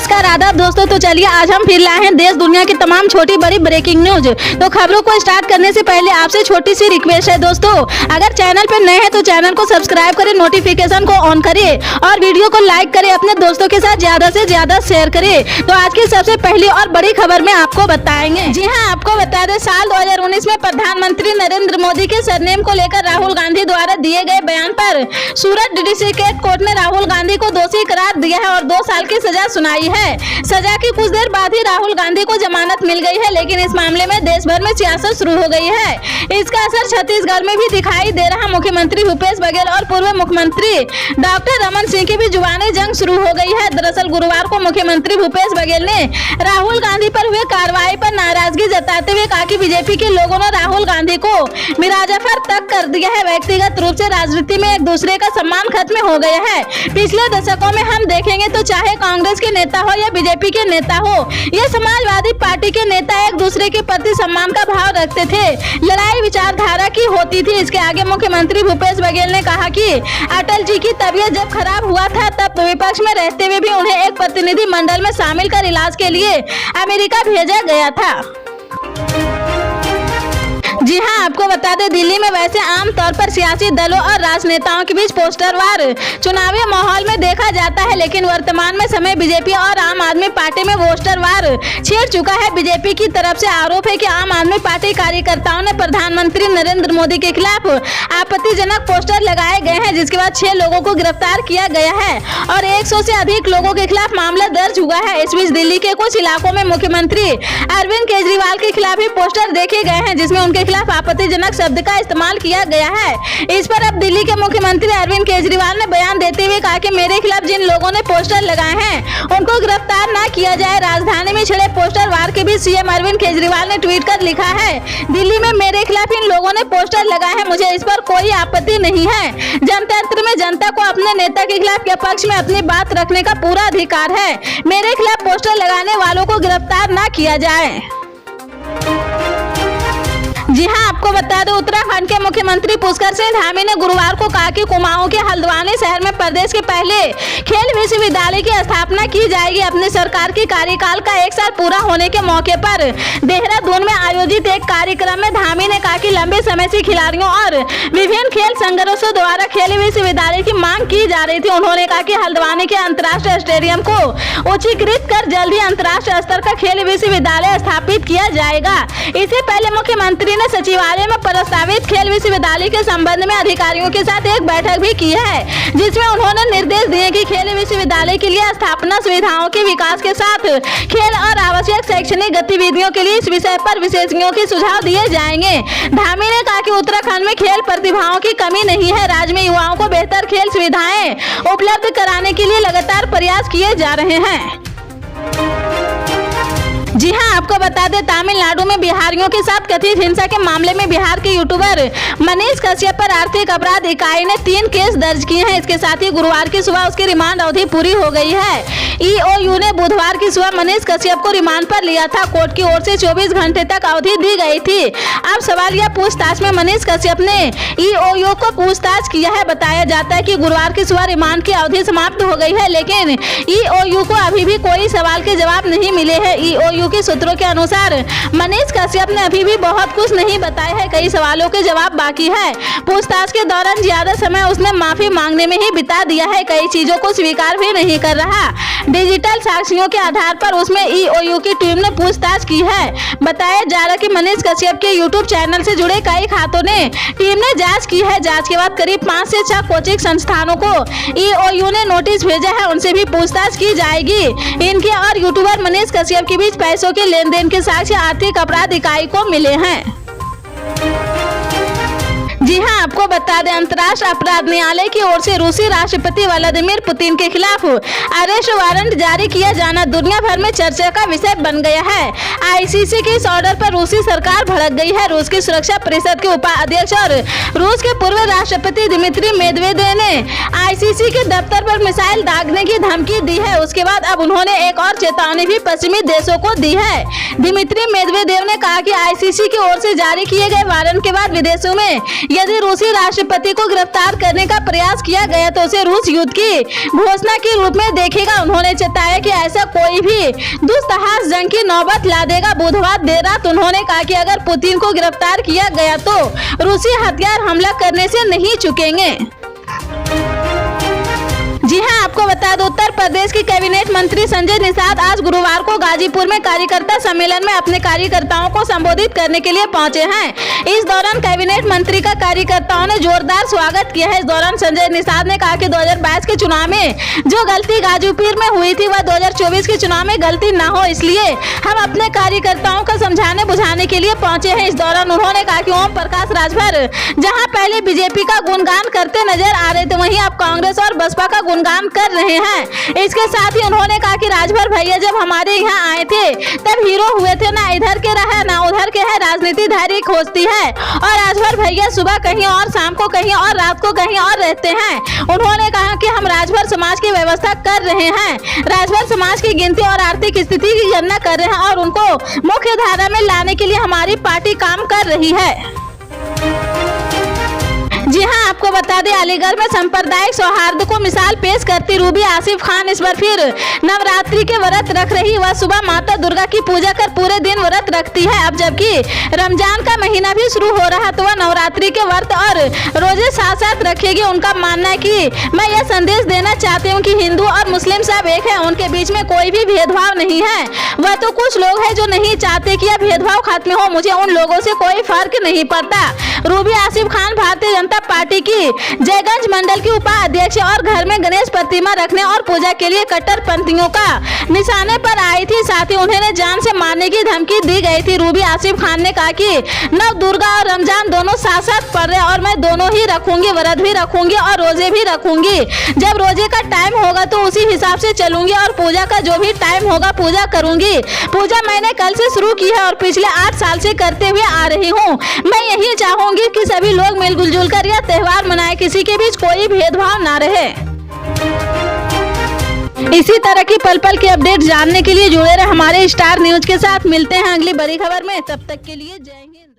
नमस्कार आदाब दोस्तों। तो चलिए आज हम फिर लाए हैं देश दुनिया की तमाम छोटी बड़ी ब्रेकिंग न्यूज। तो खबरों को स्टार्ट करने से पहले आपसे छोटी सी रिक्वेस्ट है दोस्तों, अगर चैनल पे नए हैं तो चैनल को सब्सक्राइब करें, नोटिफिकेशन को ऑन करिए और वीडियो को लाइक करें, अपने दोस्तों के साथ ज्यादा से ज्यादा शेयर करें। तो आज की सबसे पहली और बड़ी खबर में आपको बताएंगे। जी हाँ, आपको बता दें साल 2019 में प्रधानमंत्री नरेंद्र मोदी के सरनेम को लेकर राहुल गांधी द्वारा दिए गए बयान पर सूरत डिस्ट्रिक्ट कोर्ट ने राहुल गांधी को दोषी करार दिया है और 2 साल की सजा सुनाई है। सजा की कुछ देर बाद ही राहुल गांधी को जमानत मिल गई है, लेकिन इस मामले में देश भर में सियासत शुरू हो गई है। इसका असर छत्तीसगढ़ में भी दिखाई दे रहा। मुख्यमंत्री भूपेश बघेल और पूर्व मुख्यमंत्री डॉक्टर रमन सिंह की भी जुबानी जंग शुरू हो गई है। दरअसल गुरुवार को मुख्यमंत्री भूपेश बघेल ने राहुल गांधी पर हुए कार्रवाई पर नाराजगी जताते हुए कहा कि बीजेपी के लोगों ने राहुल गांधी को मिर्जाफर तक कर दिया है। व्यक्तिगत रूप से राजनीति में एक दूसरे का सम्मान खत्म हो गया है। पिछले दशकों में हम देखेंगे तो चाहे कांग्रेस के नेता हो या बीजेपी के नेता हो या समाजवादी पार्टी के नेता एक दूसरे के प्रति सम्मान का भाव रखते थे। लड़ाई विचारधारा की होती थी। इसके आगे मुख्यमंत्री भूपेश बघेल ने कहा कि अटल जी की तबीयत जब खराब हुआ था तब विपक्ष में रहते हुए भी उन्हें एक प्रतिनिधि मंडल में शामिल कर इलाज के लिए अमेरिका भेजा गया था। जी हाँ, आपको बता दें दिल्ली में वैसे आमतौर पर सियासी दलों और राजनेताओं के बीच पोस्टरवार चुनावी माहौल में देखा जाता है, लेकिन वर्तमान में समय बीजेपी और आम आदमी पार्टी में पोस्टरवार छेड़ चुका है। बीजेपी की तरफ से आरोप है कि आम आदमी पार्टी कार्यकर्ताओं ने प्रधानमंत्री नरेंद्र मोदी के खिलाफ आपत्तिजनक पोस्टर लगाए गए हैं, जिसके बाद 6 लोगों को गिरफ्तार किया गया है और 100 से अधिक लोगों के खिलाफ मामला दर्ज हुआ है। इस बीच दिल्ली के कुछ इलाकों में मुख्यमंत्री अरविंद केजरीवाल के खिलाफ भी पोस्टर देखे गए हैं, जिसमें उनके खिलाफ आपत्तिजनक शब्द का इस्तेमाल किया गया है। इस पर अब दिल्ली के मुख्यमंत्री अरविंद केजरीवाल ने बयान देते हुए कहा कि मेरे खिलाफ जिन लोगों ने पोस्टर लगाए हैं उनको गिरफ्तार न किया जाए। राजधानी में छिड़े पोस्टर वार के बीच सीएम अरविंद केजरीवाल ने ट्वीट कर लिखा है, दिल्ली में मेरे खिलाफ इन लोगों ने पोस्टर लगाए हैं, मुझे इस पर कोई आपत्ति नहीं है। जनतंत्र में जनता को अपने नेता के खिलाफ के पक्ष में अपनी बात रखने का पूरा अधिकार है। मेरे खिलाफ पोस्टर लगाने वालों को गिरफ्तार न किया जाए। जी हाँ, आपको बता दो उत्तराखंड के मुख्यमंत्री पुष्कर सिंह धामी ने गुरुवार को कहा कि कुमाऊं के हल्द्वानी शहर में प्रदेश के पहले खेल विश्वविद्यालय की स्थापना की जाएगी। अपनी सरकार की कार्यकाल का 1 साल पूरा होने के मौके पर देहरादून में आयोजित एक कार्यक्रम में धामी ने कहा कि लंबे समय से खिलाड़ियों और विभिन्न खेल संगठनों द्वारा खेल विश्वविद्यालय की मांग की जा रही थी। उन्होंने कहा कि हल्द्वानी के अंतर्राष्ट्रीय स्टेडियम को उच्चीकृत कर जल्द ही अंतर्राष्ट्रीय स्तर का खेल विश्वविद्यालय स्थापित किया जाएगा। इससे पहले मुख्यमंत्री ने सचिवालय में प्रस्तावित खेल विश्वविद्यालय के संबंध में अधिकारियों के साथ एक बैठक भी की है, जिसमें उन्होंने निर्देश दिए कि खेल विश्वविद्यालय के लिए स्थापना सुविधाओं के विकास के साथ खेल और आवश्यक शैक्षणिक गतिविधियों के लिए इस विषय पर विशेषज्ञों के सुझाव दिए जाएंगे। धामी ने कहा कि उत्तराखंड में खेल प्रतिभाओं की कमी नहीं है। राज्य में युवाओं को बेहतर खेल सुविधाएं उपलब्ध कराने के लिए लगातार प्रयास किए जा रहे हैं। जी हाँ, आपको बता दें तमिलनाडु में बिहारियों के साथ कथित हिंसा के मामले में बिहार के यूट्यूबर मनीष कश्यप पर आर्थिक अपराध इकाई ने 3 केस दर्ज किए हैं। इसके साथ ही गुरुवार की सुबह उसकी रिमांड अवधि पूरी हो गई है। ईओयू ने बुधवार की सुबह मनीष कश्यप को रिमांड पर लिया था। कोर्ट की ओर से 24 घंटे तक अवधि दी गई थी। अब सवाल या पूछताछ में मनीष कश्यप ने ईओयू को पूछताछ किया है। बताया जाता है कि गुरुवार की सुबह रिमांड की अवधि समाप्त हो गई है, लेकिन ईओयू को अभी भी कोई सवाल के जवाब नहीं मिले हैं। ईओयू के सूत्रों के अनुसार मनीष कश्यप ने अभी भी बहुत कुछ नहीं बताया है। कई सवालों के जवाब बाकी है। पूछताछ के दौरान ज्यादा समय उसने माफी मांगने में ही बिता दिया है। कई चीजों को स्वीकार भी नहीं कर रहा। डिजिटल साक्ष्यों के आधार पर उसमें ईओयू की टीम ने पूछताछ की है। बताया जा रहा कि मनीष कश्यप के यूट्यूब चैनल से जुड़े कई खातों ने टीम ने जांच की है। जांच के बाद करीब 5 से 6 कोचिंग संस्थानों को ईओयू ने नोटिस भेजा है, उनसे भी पूछताछ की जाएगी। इनके और यूट्यूबर मनीष कश्यप के बीच पैसों के लेन देन के साक्ष्य आर्थिक अपराध इकाई को मिले हैं। जी हाँ, आपको बता दें अंतर्राष्ट्रीय अपराध न्यायालय की ओर से रूसी राष्ट्रपति व्लादिमीर पुतिन के खिलाफ अरेस्ट वारंट जारी किया जाना दुनिया भर में चर्चा का विषय बन गया है। आईसीसी के इस ऑर्डर पर रूसी सरकार भड़क गई है। रूस की सुरक्षा परिषद के उपाध्यक्ष और रूस के पूर्व राष्ट्रपति दिमित्री मेदवेदेव ने आईसीसी के दफ्तर पर मिसाइल दागने की धमकी दी है। उसके बाद अब उन्होंने एक और चेतावनी भी पश्चिमी देशों को दी है। दिमित्री मेदवेदेव ने कहा कि आईसीसी की ओर से जारी किए गए वारंट के बाद विदेशों में यदि रूसी राष्ट्रपति को गिरफ्तार करने का प्रयास किया गया तो उसे रूस युद्ध की घोषणा के रूप में देखेगा। उन्होंने चेताया कि ऐसा कोई भी दुस्साहस जंग की नौबत ला देगा। बुधवार देर रात उन्होंने कहा कि अगर पुतिन को गिरफ्तार किया गया तो रूसी हथियार हमला करने से नहीं चूकेंगे। जी हां, आपको बता दो, उत्तर प्रदेश के कैबिनेट मंत्री संजय निषाद आज गुरुवार को गाजीपुर में कार्यकर्ता सम्मेलन में अपने कार्यकर्ताओं को संबोधित करने के लिए पहुंचे हैं। इस दौरान कैबिनेट मंत्री का कार्यकर्ताओं ने जोरदार स्वागत किया है। इस दौरान संजय निषाद ने कहा कि 2022 के चुनाव में जो गलती गाजीपुर में हुई थी वह 2024 के चुनाव में गलती न हो, इसलिए हम अपने कार्यकर्ताओं को समझाने बुझाने के लिए पहुंचे हैं। इस दौरान उन्होंने कहा कि ओम प्रकाश राजभर जहाँ पहले बीजेपी का गुणगान करते नजर आ रहे थे, वहीं अब कांग्रेस और बसपा का गुणगान कर रहे हैं। इसके साथ ही उन्होंने कहा कि राजभर भैया जब हमारे यहाँ आए थे तब हीरो हुए थे, ना इधर के रहा ना उधर के है, राजनीति धैर्य खोजती है। और राजभर भैया सुबह कहीं और, शाम को कहीं और, रात को कहीं और रहते हैं। उन्होंने कहा कि हम राजभर समाज की व्यवस्था कर रहे हैं, राजभर समाज की गिनती और आर्थिक स्थिति की गणना कर रहे हैं और उनको मुख्य धारा में लाने के लिए हमारी पार्टी काम कर रही है। जी हां, आपको बता दें, अलीगढ़ में सांप्रदायिक सौहार्द को मिसाल पेश करती रूबी आसिफ खान इस बार फिर नवरात्रि के व्रत रख रही। वह सुबह माता दुर्गा की पूजा कर पूरे दिन व्रत रखती है। अब जबकि रमजान का महीना भी शुरू हो रहा तो वह नवरात्रि के व्रत और रोजे साथ साथ रखेगी। उनका मानना है कि मैं यह संदेश देना चाहती हूँ कि हिंदू और मुस्लिम सब एक है, उनके बीच में कोई भी भेदभाव नहीं है। वह तो कुछ लोग हैं जो नहीं चाहते कि यह भेदभाव खत्म हो, मुझे उन लोगों से कोई फर्क नहीं पड़ता। रूबी आसिफ खान भारतीय जनता पार्टी की जयगंज मंडल की उपाध्यक्ष और घर में गणेश प्रतिमा रखने और पूजा के लिए कट्टरपंथियों का निशाने पर आई थी। साथ ही उन्हें जान से मारने की धमकी दी गई थी। रूबी आसिफ खान ने कहा कि नव दुर्गा और रमजान दोनों साथ साथ पड़ रहे और मैं दोनों ही रखूंगी, व्रत भी रखूंगी और रोजे भी रखूंगी। जब रोजे का टाइम होगा तो उसी हिसाब से चलूंगी और पूजा का जो भी टाइम होगा पूजा करूंगी। पूजा मैंने कल से शुरू की है और पिछले 8 साल से करते हुए आ रही हूँ। मैं यही चाहूंगी कि सभी लोग मिलजुल जुल कर यह त्योहार मनाए, किसी के बीच कोई भेदभाव ना रहे। इसी तरह की पल पल के अपडेट जानने के लिए जुड़े रहे हमारे स्टार न्यूज के साथ। मिलते हैं अगली बड़ी खबर में, तब तक के लिए जय हिंद।